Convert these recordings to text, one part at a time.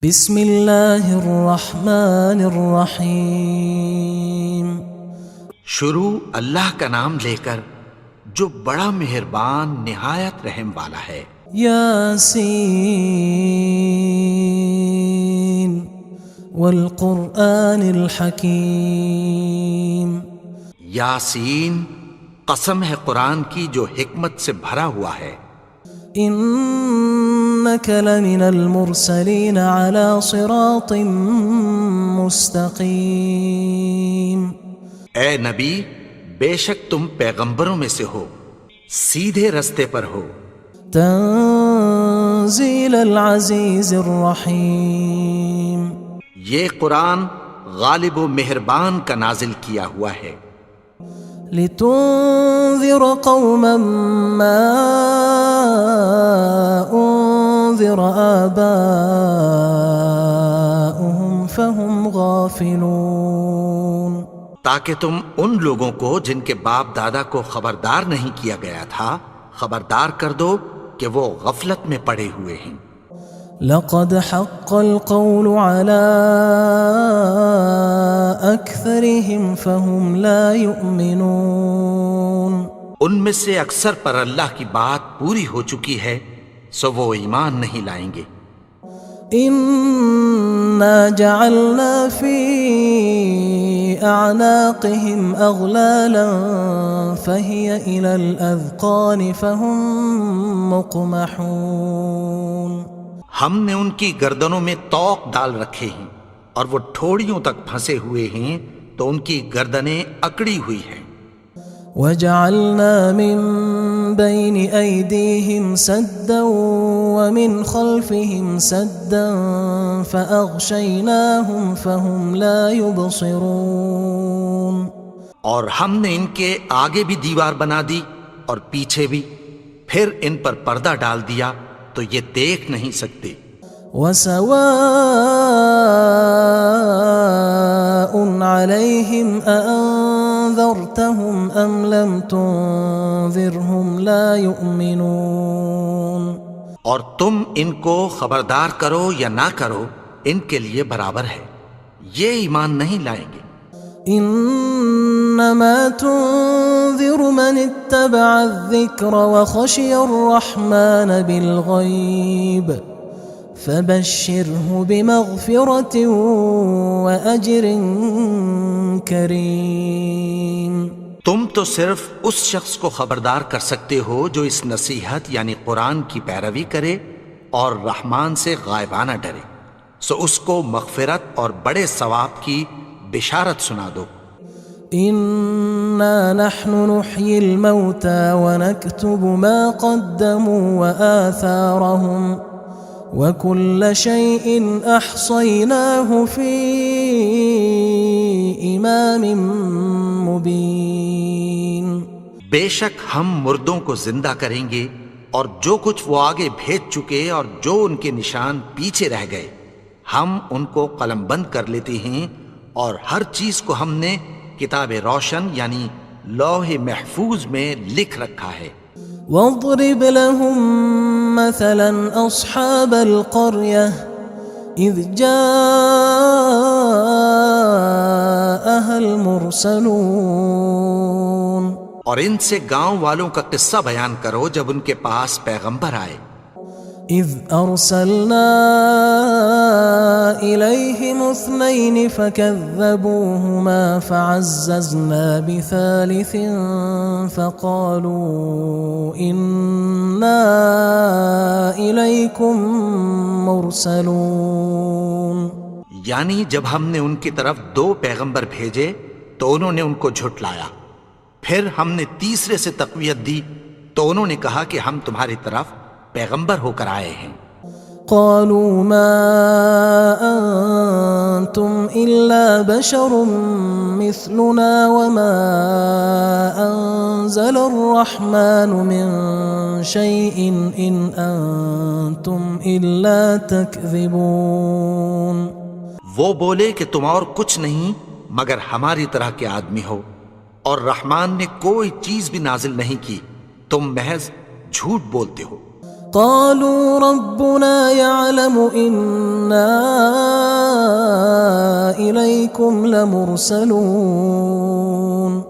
بسم اللہ الرحمن الرحیم۔ شروع اللہ کا نام لے کر جو بڑا مہربان نہایت رحم والا ہے۔ یاسین والقرآن الحکیم۔ یاسین، قسم ہے قرآن کی جو حکمت سے بھرا ہوا ہے۔ انک لمن المرسلین علی صراط مستقیم۔ اے نبی، بے شک تم پیغمبروں میں سے ہو، سیدھے رستے پر ہو۔ تنزیل العزیز الرحیم۔ یہ قرآن غالب و مہربان کا نازل کیا ہوا ہے۔ لتنذر قوما ما انذر آباؤهم فهم غافلون۔ تاکہ تم ان لوگوں کو جن کے باپ دادا کو خبردار نہیں کیا گیا تھا خبردار کر دو کہ وہ غفلت میں پڑے ہوئے ہیں۔ لقد حق القول على أكثرهم فهم لا يؤمنون۔ ان میں سے اکثر پر اللہ کی بات پوری ہو چکی ہے سو وہ ایمان نہیں لائیں گے۔ إنا جعلنا في أعناقهم أغلالا فهي إلى الأذقان فهم مقمحون۔ ہم نے ان کی گردنوں میں طوق ڈال رکھے ہیں اور وہ ٹھوڑیوں تک پھنسے ہوئے ہیں تو ان کی گردنیں اکڑی ہوئی ہیں۔ وجعلنا من بين أيديهم سدا ومن خلفهم سدا فأغشيناهم فهم لا يبصرون۔ اور ہم نے ان کے آگے بھی دیوار بنا دی اور پیچھے بھی، پھر ان پر پردہ ڈال دیا تو یہ دیکھ نہیں سکتے۔ وسواء عليهم أأنذرتهم أم لم تنذرهم لا يؤمنون۔ اور تم ان کو خبردار کرو یا نہ کرو ان کے لیے برابر ہے، یہ ایمان نہیں لائیں گے۔ انما تنذر من اتبع الذکر وخشی الرحمن بالغیب فبشرہ بمغفرۃ واجر کریم۔ تم تو صرف اس شخص کو خبردار کر سکتے ہو جو اس نصیحت یعنی قرآن کی پیروی کرے اور رحمان سے غائبانہ ڈرے، سو اس کو مغفرت اور بڑے ثواب کی بشارت سنا دو۔ انا نحن نحيي الموتى ونكتب ما قدموا وآثارهم وكل شيء احصيناه في امام مبين۔ بے شک ہم مردوں کو زندہ کریں گے اور جو کچھ وہ آگے بھیج چکے اور جو ان کے نشان پیچھے رہ گئے ہم ان کو قلم بند کر لیتے ہیں، اور ہر چیز کو ہم نے کتاب روشن یعنی لوح محفوظ میں لکھ رکھا ہے۔ واضرب لهم مثلا اصحاب القرية اذ جاءها المرسلون۔ اور ان سے گاؤں والوں کا قصہ بیان کرو جب ان کے پاس پیغمبر آئے۔ اذ ارسلنا الیہم اثنین فکذبوہما فعززنا بثالث فقالوا انا الیکم مرسلون۔ یعنی جب ہم نے ان کی طرف 2 پیغمبر بھیجے تو انہوں نے ان کو جھٹلایا، پھر ہم نے تیسرے سے تقویت دی تو انہوں نے کہا کہ ہم تمہاری طرف پیغمبر ہو کر آئے ہیں۔ قالوا ما انتم الا بشر مثلنا وما انزل الرحمن من شيء ان انتم الا تكذبون۔ وہ بولے کہ تم اور کچھ نہیں مگر ہماری طرح کے آدمی ہو، اور رحمان نے کوئی چیز بھی نازل نہیں کی، تم محض جھوٹ بولتے ہو۔ قالوا ربنا يعلم إنا إنكم لمرسلون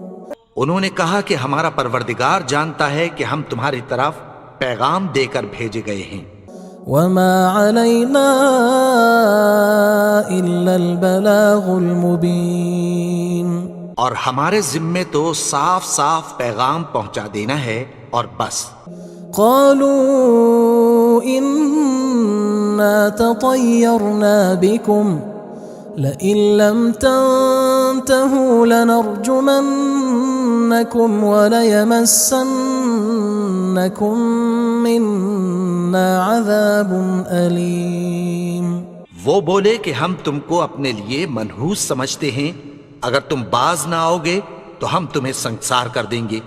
انہوں نے کہا کہ ہمارا پروردگار جانتا ہے کہ ہم تمہاری طرف پیغام دے کر بھیجے گئے ہیں، وما علينا إلا البلاغ المبين اور ہمارے ذمے تو صاف صاف پیغام پہنچا دینا ہے اور بس۔ قالوا إنا تطيرنا بكم لئن لم تنتهوا لنرجمنكم وليمسنكم منا عذاب أليم۔ وہ بولے کہ ہم تم کو اپنے لیے منحوس سمجھتے ہیں، اگر تم باز نہ آؤ گے تو ہم تمہیں سنگسار کر دیں گے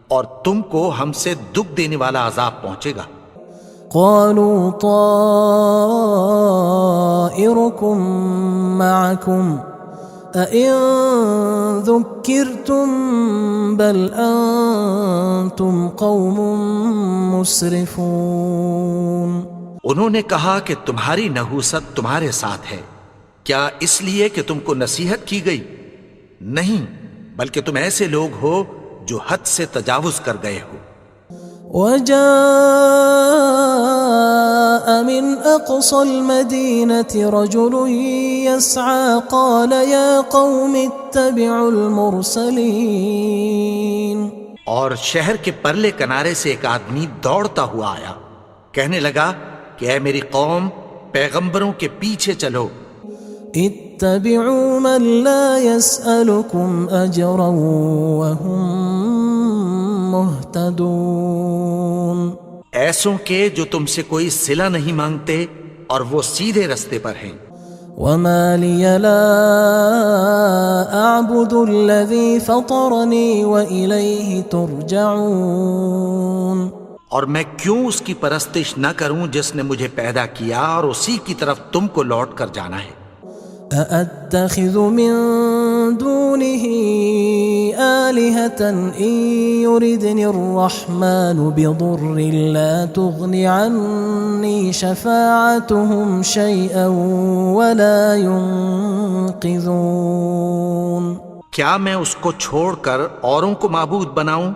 اور تم کو ہم سے دکھ دینے والا عذاب پہنچے گا۔ قالوا طائركم معكم أئن ذكرتم بل أنتم قوم مسرفون۔ انہوں نے کہا کہ تمہاری نحوست تمہارے ساتھ ہے، کیا اس لیے کہ تم کو نصیحت کی گئی؟ نہیں، بلکہ تم ایسے لوگ ہو جو حد سے تجاوز کر گئے ہو۔ وجاء من أقصى المدينة رجل يسعى قال يا قوم اتبعوا المرسلين۔ اور شہر کے پرلے کنارے سے ایک آدمی دوڑتا ہوا آیا، کہنے لگا کہ اے میری قوم، پیغمبروں کے پیچھے چلو۔ اتبعوا من لا يسألكم أجرا وهم مهتدون۔ ایسوں کے جو تم سے کوئی صلہ نہیں مانگتے اور وہ سیدھے رستے پر ہیں۔ وما لي لا أعبد الذي فطرني وإليه ترجعون۔ اور میں کیوں اس کی پرستش نہ کروں جس نے مجھے پیدا کیا اور اسی کی طرف تم کو لوٹ کر جانا ہے۔ أأتخذ من دونه آلهة إن يردني الرحمن بضر لا تغن عني شفاعتهم شيئا ولا ينقذون۔ کیا میں اس کو چھوڑ کر اوروں کو معبود بناؤں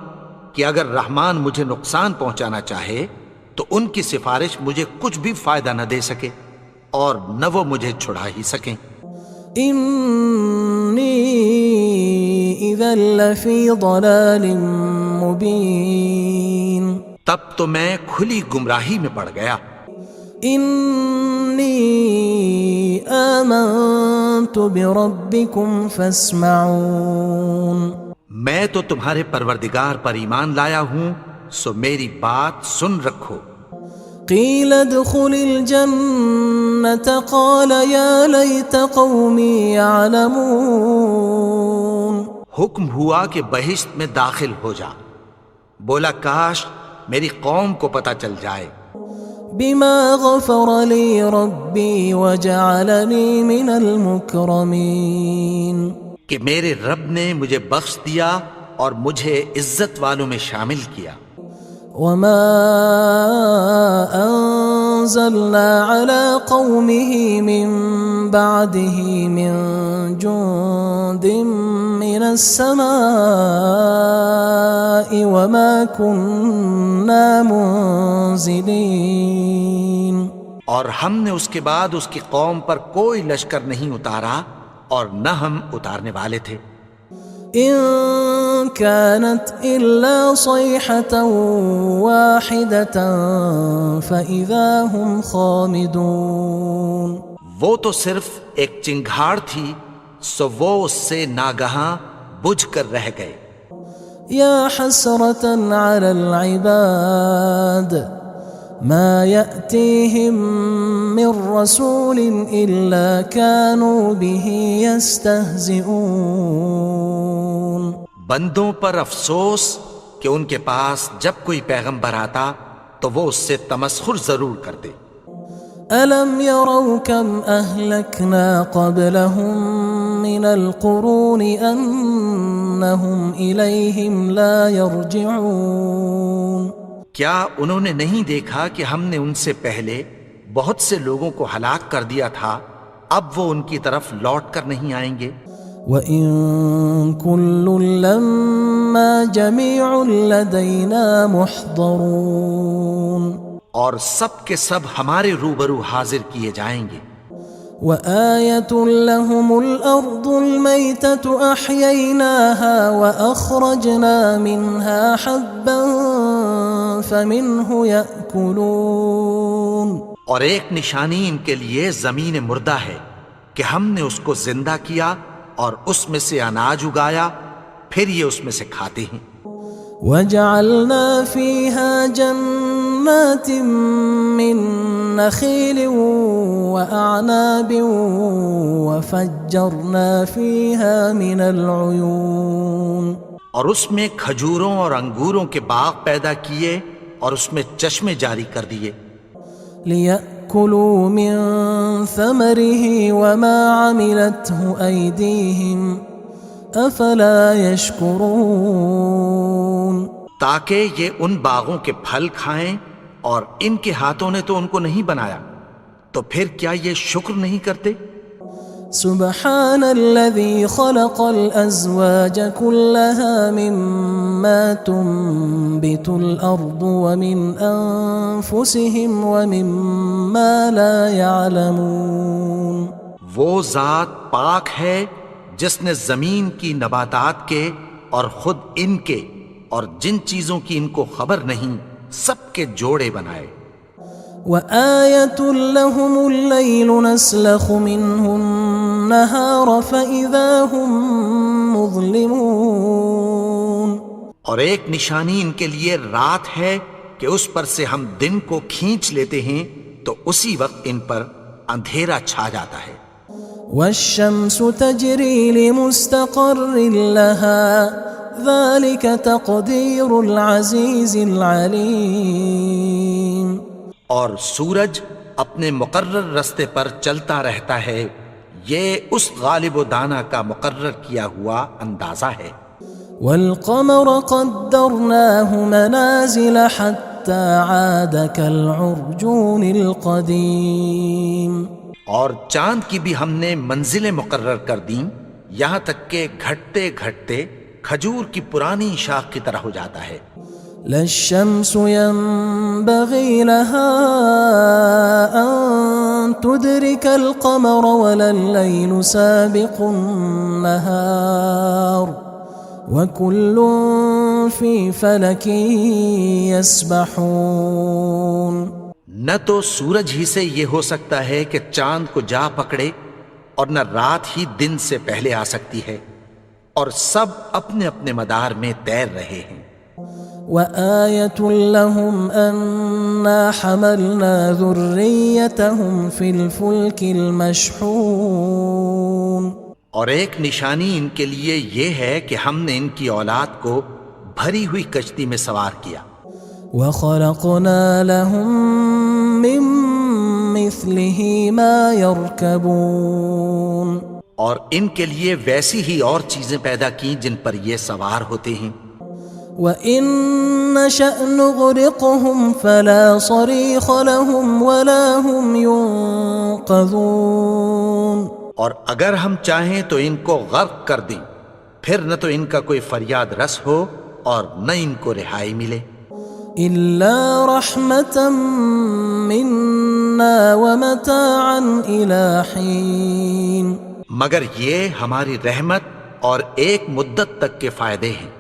کہ اگر رحمان مجھے نقصان پہنچانا چاہے تو ان کی سفارش مجھے کچھ بھی فائدہ نہ دے سکے اور نہ وہ مجھے چھڑا ہی سکیں۔ إني إذا لفي ضلال مبين۔ تب تو میں کھلی گمراہی میں پڑ گیا۔ إني آمنت بربكم فاسمعون۔ میں تو تمہارے پروردگار پر ایمان لایا ہوں، سو میری بات سن رکھو۔ قيل ادخل الجنة قال يا ليت قومي يعلمون۔ حکم ہوا کہ بہشت میں داخل ہو جا، بولا کاش میری قوم کو پتہ چل جائے۔ بما غفر لي ربي وجعلني من المكرمين۔ کہ میرے رب نے مجھے بخش دیا اور مجھے عزت والوں میں شامل کیا۔ وما أنزلنا على قومه من بعده من جند من السماء وما كنا منزلين۔ اور ہم نے اس کے بعد اس کی قوم پر کوئی لشکر نہیں اتارا اور نہ ہم اتارنے والے تھے۔ إن كانت إلا صيحة واحدة فإذا هم خامدون۔ وہ تو صرف ایک چنگھاڑ تھی، سو وہ اس سے ناگہاں بجھ کر رہ گئے۔ يا حسرة على العباد ما يأتيهم من رسول إلا كانوا به يستهزئون۔ بندوں پر افسوس کہ ان کے پاس جب کوئی پیغمبر آتا تو وہ اس سے تمسخر ضرور کرتے۔ ألم يروا كم أهلكنا قبلهم من القرون أنهم إليهم لا يرجعون۔ کیا انہوں نے نہیں دیکھا کہ ہم نے ان سے پہلے بہت سے لوگوں کو ہلاک کر دیا تھا، اب وہ ان کی طرف لوٹ کر نہیں آئیں گے؟ وَإِن كُلٌّ لَّمَّا جَمِيعٌ لَّدَيْنَا مُحْضَرُونَ اور سب کے سب ہمارے روبرو حاضر کیے جائیں گے۔ وَآيَةٌ لَّهُمُ الْأَرْضُ الْمَيْتَةُ أَحْيَيْنَاهَا وَأَخْرَجْنَا مِنْهَا حَبًّا فَمِنْهُ يَأْكُلُونَ اور ایک نشانی ان کے لیے زمین مردہ ہے کہ ہم نے اس کو زندہ کیا اور اس میں سے اناج اگایا، پھر یہ اس میں سے کھاتے ہیں۔ وَجَعَلْنَا فِيهَا جَنَّاتٍ مِّن نَّخِيلٍ وَأَعْنَابٍ وَفَجَّرْنَا فِيهَا مِنَ الْعُيُونِ اور اس میں کھجوروں اور انگوروں کے باغ پیدا کیے اور اس میں چشمے جاری کر دیے، لِيَأْكُلُوا مِن ثَمَرِهِ وَمَا عَمِلَتْهُ أَيْدِيهِمْ أَفَلَا يَشْكُرُونَ تاکہ یہ ان باغوں کے پھل کھائیں، اور ان کے ہاتھوں نے تو ان کو نہیں بنایا، تو پھر کیا یہ شکر نہیں کرتے؟ سبحان الذي خلق الأزواج كلها مما تنبت الأرض ومن أنفسهم ومما لا يعلمون وہ ذات پاک ہے جس نے زمین کی نباتات کے اور خود ان کے اور جن چیزوں کی ان کو خبر نہیں سب کے جوڑے بنائے۔ وَآيَةٌ لَّهُمُ اللَّيْلُ نَسْلَخُ مِنْهُ النَّهَارَ فَإِذَا هُم مُّظْلِمُونَ اور ایک نشانی ان کے لیے رات ہے کہ اس پر سے ہم دن کو کھینچ لیتے ہیں تو اسی وقت ان پر اندھیرا چھا جاتا ہے۔ وَالشَّمْسُ تَجْرِي لِمُسْتَقَرٍّ لَّهَا ذَلِكَ تَقْدِيرُ الْعَزِيزِ الْعَلِيمِ اور سورج اپنے مقرر رستے پر چلتا رہتا ہے، یہ اس غالب و دانا کا مقرر کیا ہوا اندازہ ہے۔ وَالْقَمَرَ قَدَّرْنَاهُ مَنَازِلَ حَتَّى عَادَ كَالْعُرْجُونِ الْقَدِيمِ اور چاند کی بھی ہم نے منزلیں مقرر کر دیں، یہاں تک کہ گھٹتے گھٹتے کھجور کی پرانی شاخ کی طرح ہو جاتا ہے۔ لا الشمس ينبغي لها أن تدرك القمر ولا الليل سابق النهار وكل في فلك يسبحون نہ تو سورج ہی سے یہ ہو سکتا ہے کہ چاند کو جا پکڑے، اور نہ رات ہی دن سے پہلے آ سکتی ہے، اور سب اپنے اپنے مدار میں تیر رہے ہیں۔ وَآيَةٌ لَّهُمْ أَنَّا حَمَلْنَا ذُرِّيَّتَهُمْ فِي الْفُلْكِ الْمَشْحُونِ اور ایک نشانی ان کے لیے یہ ہے کہ ہم نے ان کی اولاد کو بھری ہوئی کشتی میں سوار کیا۔ وَخَلَقْنَا لَهُم مِّن مِّثْلِهِ مَا يَرْكَبُونَ اور ان کے لیے ویسی ہی اور چیزیں پیدا کی جن پر یہ سوار ہوتے ہیں۔ وَإِن نَّشَأْ نُغْرِقْهُمْ فَلَا صَرِيخَ لَهُمْ وَلَا هُمْ يُنقَذُونَ اور اگر ہم چاہیں تو ان کو غرق کر دیں، پھر نہ تو ان کا کوئی فریاد رس ہو اور نہ ان کو رہائی ملے۔ إِلَّا رَحْمَةً مِّنَّا وَمَتَاعًا إِلَىٰ حِينٍ مگر یہ ہماری رحمت اور ایک مدت تک کے فائدے ہیں۔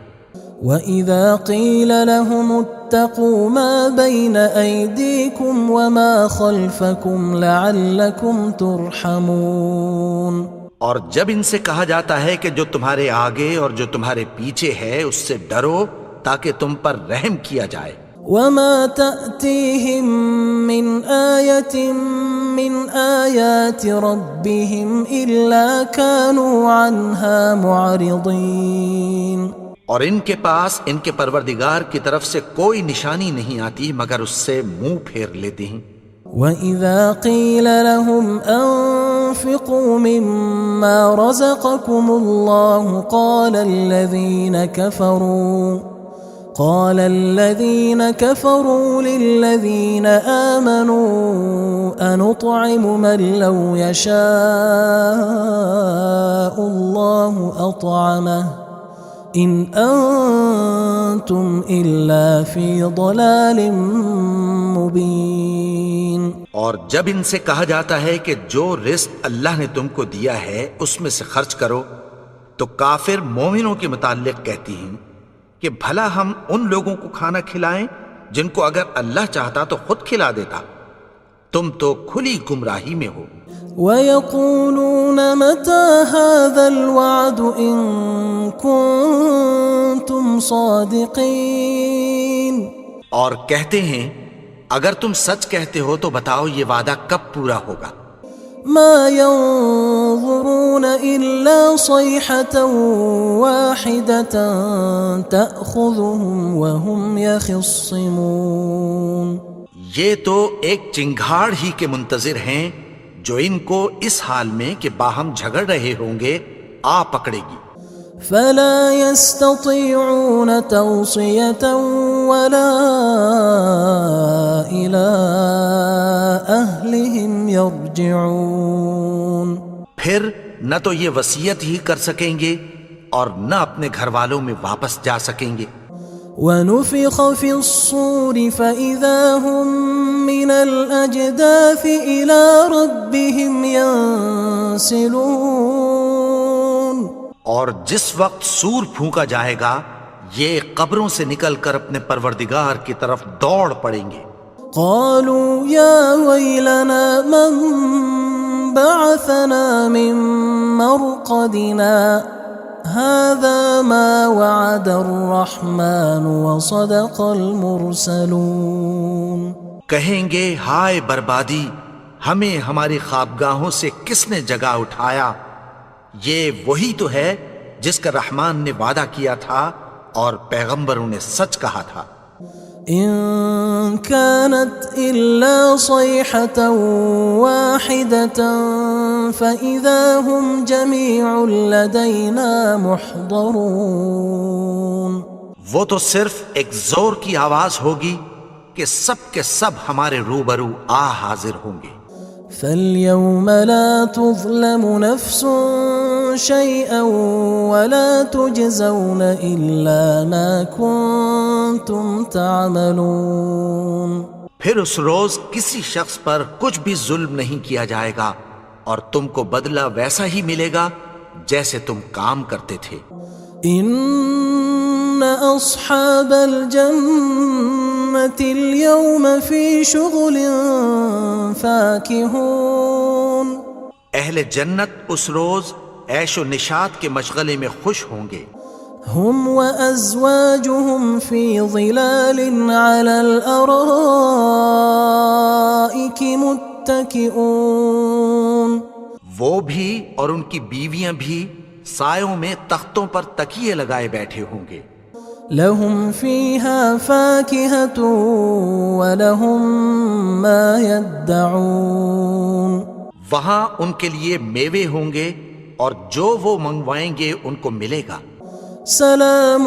وَإِذَا قِيلَ لَهُمُ اتَّقُوا مَا بَيْنَ أَيْدِيكُمْ وَمَا خَلْفَكُمْ لَعَلَّكُمْ تُرْحَمُونَ اور جب ان سے کہا جاتا ہے کہ جو تمہارے آگے اور جو تمہارے پیچھے ہے اس سے ڈرو تاکہ تم پر رحم کیا جائے۔ وَمَا تَأْتِيهِم مِّنْ آيَةٍ مِّنْ آيَاتِ رَبِّهِمْ إِلَّا كَانُوا عَنْهَا مُعْرِضِينَ اور ان کے پاس ان کے پروردگار کی طرف سے کوئی نشانی نہیں آتی مگر اس سے منہ پھیر لیتے ہیں۔ وَإِذَا قِيلَ لَهُمْ أَنفِقُوا مِمَّا رَزَقَكُمُ اللَّهُ قال الذين كفروا للذين آمنوا أنطعم من لو يشاء الله أطعمه إن أنتم إلا في ضلال مبين. اور جب ان سے کہا جاتا ہے کہ جو رزق اللہ نے تم کو دیا ہے اس میں سے خرچ کرو، تو کافر مومنوں کے متعلق کہتی ہیں کہ بھلا ہم ان لوگوں کو کھانا کھلائیں جن کو اگر اللہ چاہتا تو خود کھلا دیتا. تم تو کھلی گمراہی میں ہو. وَيَقُولُونَ مَتَى هَذَا الْوَعْدُ إِن كُنتُمْ صَادِقِينَ. اور کہتے ہیں اگر تم سچ کہتے ہو تو بتاؤ یہ وعدہ کب پورا ہوگا. مَا يَنظُرُونَ إِلَّا صَيْحَةً وَاحِدَةً تَأْخُذُهُمْ وَهُمْ يَخِصِّمُونَ. یہ تو ایک چنگھاڑ ہی کے منتظر ہیں جو ان کو اس حال میں کہ باہم جھگڑ رہے ہوں گے آ پکڑے گی. فلا يستطيعون توصية ولا إلى أهلهم يرجعون. پھر نہ تو یہ وصیت ہی کر سکیں گے اور نہ اپنے گھر والوں میں واپس جا سکیں گے. ونفخ في الصور فإذا هم من الأجداث إلى ربهم ينسلون. اور جس وقت سور پھونکا جائے گا یہ قبروں سے نکل کر اپنے پروردگار کی طرف دوڑ پڑیں گے. قالوا يا ويلنا من بعثنا من مرقدنا هذا ما وعد الرحمن وصدق المرسلون. کہیں گے ہائے بربادی، ہمیں ہماری خوابگاہوں سے کس نے جگا اٹھایا؟ یہ وہی تو ہے جس کا رحمان نے وعدہ کیا تھا اور پیغمبروں نے سچ کہا تھا. إن كانت إلا صيحة واحدة فإذا هم جميع لدينا محضرون. وہ تو صرف ایک زور کی آواز ہوگی کہ سب کے سب ہمارے روبرو آ حاضر ہوں گے. فاليوم لا تظلم نفس شيئا ولا تجزون إلا ما كنتم تعملون. پھر اس روز کسی شخص پر کچھ بھی ظلم نہیں کیا جائے گا اور تم کو بدلہ ویسا ہی ملے گا جیسے تم کام کرتے تھے. إن أصحاب الجنة اليوم في شغل فاكهون. اہل جنت اس روز عیش و نشاط کے مشغلے میں خوش ہوں گے. هم وأزواجهم في ظلال على الأرائك متكئون. وہ بھی اور ان کی بیویاں بھی سایوں میں تختوں پر تکیے لگائے بیٹھے ہوں گے. لهم فيها فاكهة ولهم ما يدعون. وہاں ان کے لیے میوے ہوں گے اور جو وہ منگوائیں گے ان کو ملے گا. سلام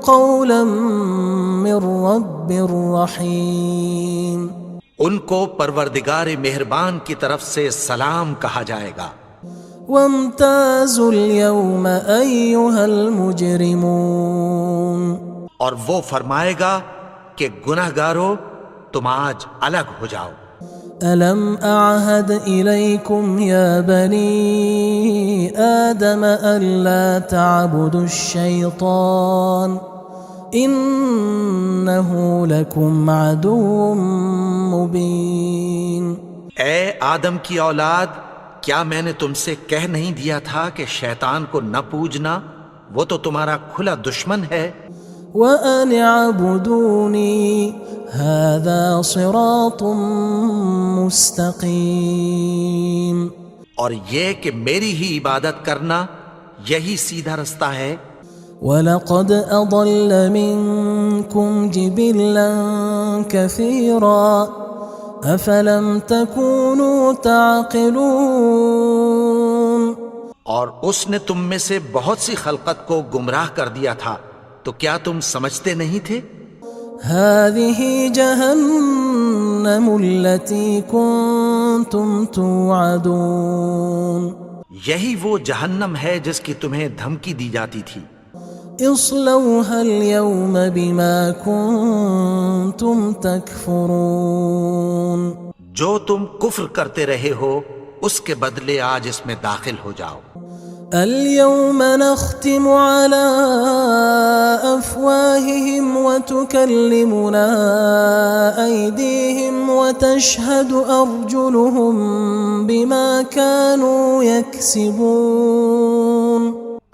قولا من رب رحیم. ان کو پروردگار مہربان کی طرف سے سلام کہا جائے گا. وامتازوا اليوم أيها المجرمون. اور وہ فرمائے گا کہ گناہگارو تم آج الگ ہو جاؤ. ألم أعهد إليكم يا بني آدم ألا تعبدوا الشيطان إنه لكم عدو مبين. اے آدم کی اولاد، کیا میں نے تم سے کہہ نہیں دیا تھا کہ شیطان کو نہ پوجنا، وہ تو تمہارا کھلا دشمن ہے. وَأَنِ اعْبُدُونِي هَذَا صِرَاطٌ مُسْتَقِيمٌ. اور یہ کہ میری ہی عبادت کرنا یہی سیدھا رستہ ہے. وَلَقَدْ أَضَلَّ مِنْكُمْ جِبِلًّا كَثِيرًا أَفَلَمْ تَكُونُوا تَعْقِلُونَ. اور اس نے تم میں سے بہت سی خلقت کو گمراہ کر دیا تھا، تو کیا تم سمجھتے نہیں تھے؟ هذه جهنم التي كنتم توعدون یہی وہ جہنم ہے جس کی تمہیں دھمکی دی جاتی تھی۔ اصلوها اليوم بما كنتم تكفرون جو تم کفر کرتے رہے ہو اس کے بدلے آج اس میں داخل ہو جاؤ۔ اليوم نختم على أفواههم وتكلمنا أيديهم وتشهد أرجلهم بما كانوا يكسبون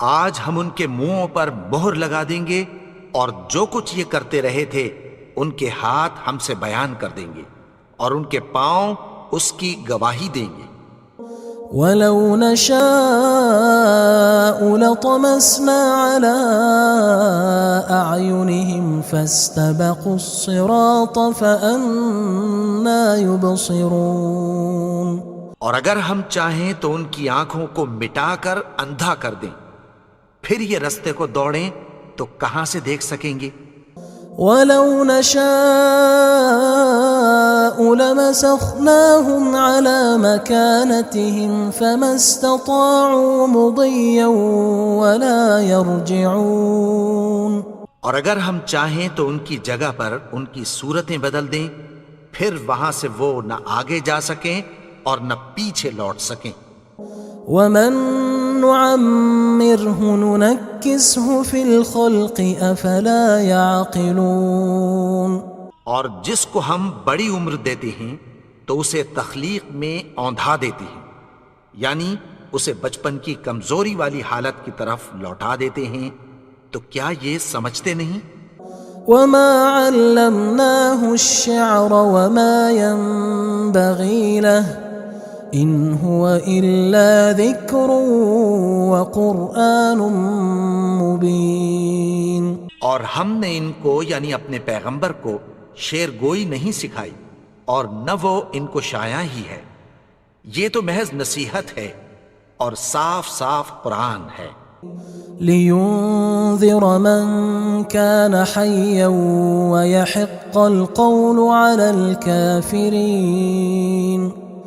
آج ہم ان کے منہوں پر مہر لگا دیں گے اور جو کچھ یہ کرتے رہے تھے ان کے ہاتھ ہم سے بیان کر دیں گے اور ان کے پاؤں اس کی گواہی دیں گے۔ ولو نشاء لطمسنا على أعينهم فاستبقوا الصراط فأنى يبصرون اور اگر ہم چاہیں تو ان کی آنکھوں کو مٹا کر اندھا کر دیں، پھر یہ رستے کو دوڑیں تو کہاں سے دیکھ سکیں گے؟ ولو نشاء لمسخناهم على مكانتهم فما استطاعوا مضيا ولا يرجعون اور اگر ہم چاہیں تو ان کی جگہ پر ان کی صورتیں بدل دیں، پھر وہاں سے وہ نہ آگے جا سکیں اور نہ پیچھے لوٹ سکیں۔ ومن نعمره ننكسه في الخلق افلا يعقلون اور جس کو ہم بڑی عمر دیتے ہیں تو اسے تخلیق میں اوندھا دیتے ہیں، یعنی اسے بچپن کی کمزوری والی حالت کی طرف لوٹا دیتے ہیں، تو کیا یہ سمجھتے نہیں؟ وما علمناه الشعر وما ينبغي له ان هو الا ذکر وقرآن مبین اور ہم نے ان کو یعنی اپنے پیغمبر کو شعر گوئی نہیں سکھائی اور نہ وہ ان کو شاعر ہی ہے، یہ تو محض نصیحت ہے اور صاف صاف قرآن ہے۔ لينذر من كان حيا ويحق القول على الكافرين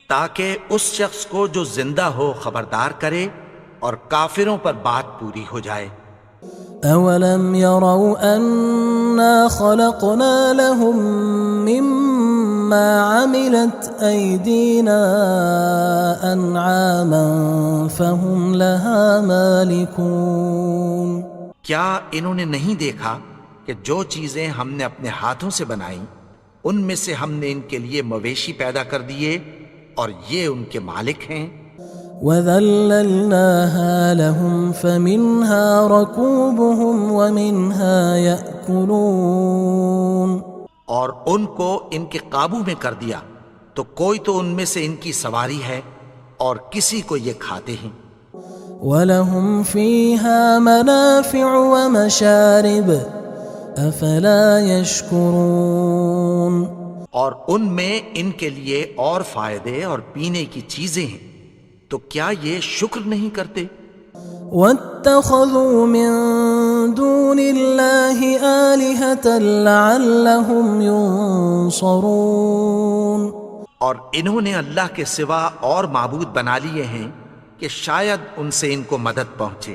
تاکہ اس شخص کو جو زندہ ہو خبردار کرے اور کافروں پر بات پوری ہو جائے۔ اولم يروا انا خلقنا لهم مما عملت ايدينا انعاما فهم لها مالكون کیا انہوں نے نہیں دیکھا کہ جو چیزیں ہم نے اپنے ہاتھوں سے بنائیں ان میں سے ہم نے ان کے لیے مویشی پیدا کر دیے اور یہ ان کے مالک ہیں۔ وَذَلَّلْنَاهَا لَهُمْ فَمِنْهَا رَكُوبُهُمْ وَمِنْهَا يَأْكُلُونَ اور ان کو ان کے قابو میں کر دیا تو کوئی تو ان میں سے ان کی سواری ہے اور کسی کو یہ کھاتے ہیں۔ وَلَهُمْ فِيهَا مَنَافِعُ وَمَشَارِبُ أَفَلَا يَشْكُرُونَ اور ان میں ان کے لیے اور فائدے اور پینے کی چیزیں ہیں، تو کیا یہ شکر نہیں کرتے؟ وَاتَّخَذُوا مِن دُونِ اللَّهِ آلِهَةً لَعَلَّهُمْ يُنصَرُونَ اور انہوں نے اللہ کے سوا اور معبود بنا لیے ہیں کہ شاید ان سے ان کو مدد پہنچے۔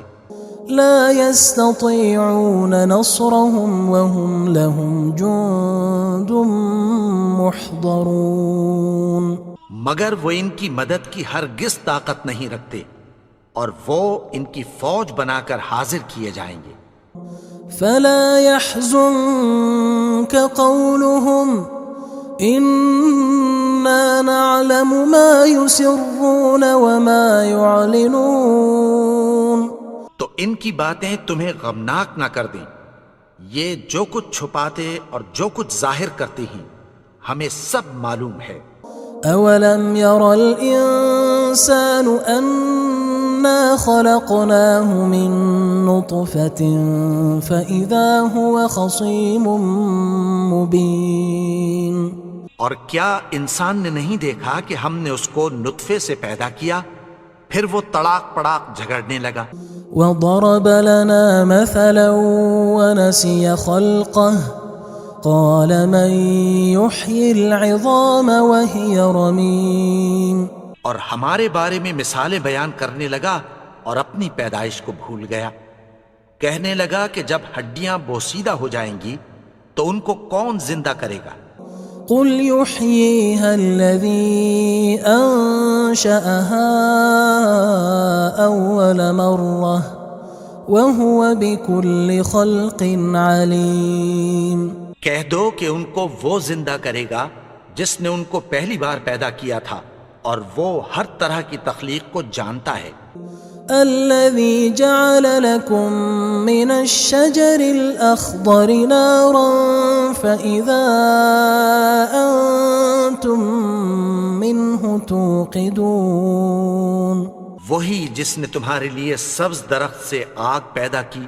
لا يستطيعون نصرهم وهم لهم جند محضرون مگر وہ ان کی مدد کی ہرگز طاقت نہیں رکھتے اور وہ ان کی فوج بنا کر حاضر کیے جائیں گے۔ فلا يحزنك قولهم إنا نعلم ما يسرون وما يعلنون تو ان کی باتیں تمہیں غمناک نہ کر دیں، یہ جو کچھ چھپاتے اور جو کچھ ظاہر کرتے ہیں ہمیں سب معلوم ہے۔ اولم ير الانسان انا خلقناه من نطفة فاذا هو خصيم مبين اور کیا انسان نے نہیں دیکھا کہ ہم نے اس کو نطفے سے پیدا کیا، پھر وہ تڑاک پڑاک جھگڑنے لگا۔ وضرب لنا مثلا ونسي خلقه قال من يحيي العظام وهي رميم. اور ہمارے بارے میں مثالیں بیان کرنے لگا اور اپنی پیدائش کو بھول گیا. کہنے لگا کہ جب ہڈیاں بوسیدہ ہو جائیں گی تو ان کو کون زندہ کرے گا؟ قل يحييها الذي أنشأها أول مرة وهو بكل خلق عليم. کہہ دو کہ ان کو وہ زندہ کرے گا جس نے ان کو پہلی بار پیدا کیا تھا اور وہ ہر طرح کی تخلیق کو جانتا ہے. الذي جعل لكم من الشجر الأخضر نارا فإذا أنتم منه توقدون. وہی جس نے تمہارے لیے سبز درخت سے آگ پیدا کی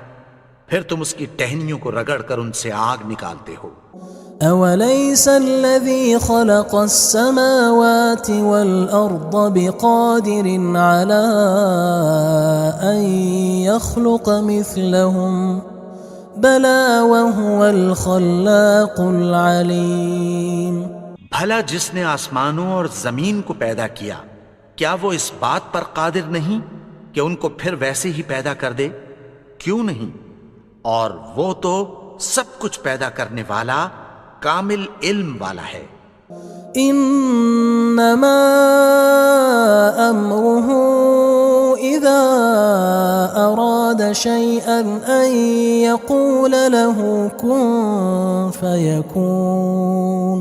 پھر تم اس کی ٹہنیوں کو رگڑ کر ان سے آگ نکالتے ہو. أوليس الذي خلق السماوات والأرض بقادر على أن يخلق مثلهم بلى وهو الخلاق العليم. بھلا جس نے آسمانوں اور زمین کو پیدا کیا کیا وہ اس بات پر قادر نہیں کہ ان کو پھر ویسے ہی پیدا کر دے؟ کیوں نہیں؟ اور وہ تو سب کچھ پیدا کرنے والا کامل علم والا ہے. انما امره اذا اراد شيئا ان يقول له كن فيكون.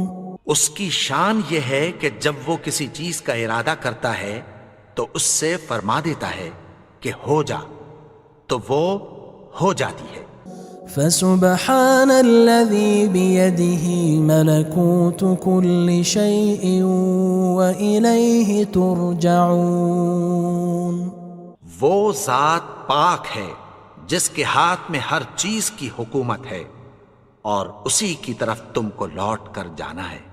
اس کی شان یہ ہے کہ جب وہ کسی چیز کا ارادہ کرتا ہے تو اس سے فرما دیتا ہے کہ ہو جا تو وہ ہو جاتی ہے. فسبحان الذي بيده ملكوت كل شيء وإليه ترجعون. وہ ذات پاک ہے جس کے ہاتھ میں ہر چیز کی حکومت ہے اور اسی کی طرف تم کو لوٹ کر جانا ہے.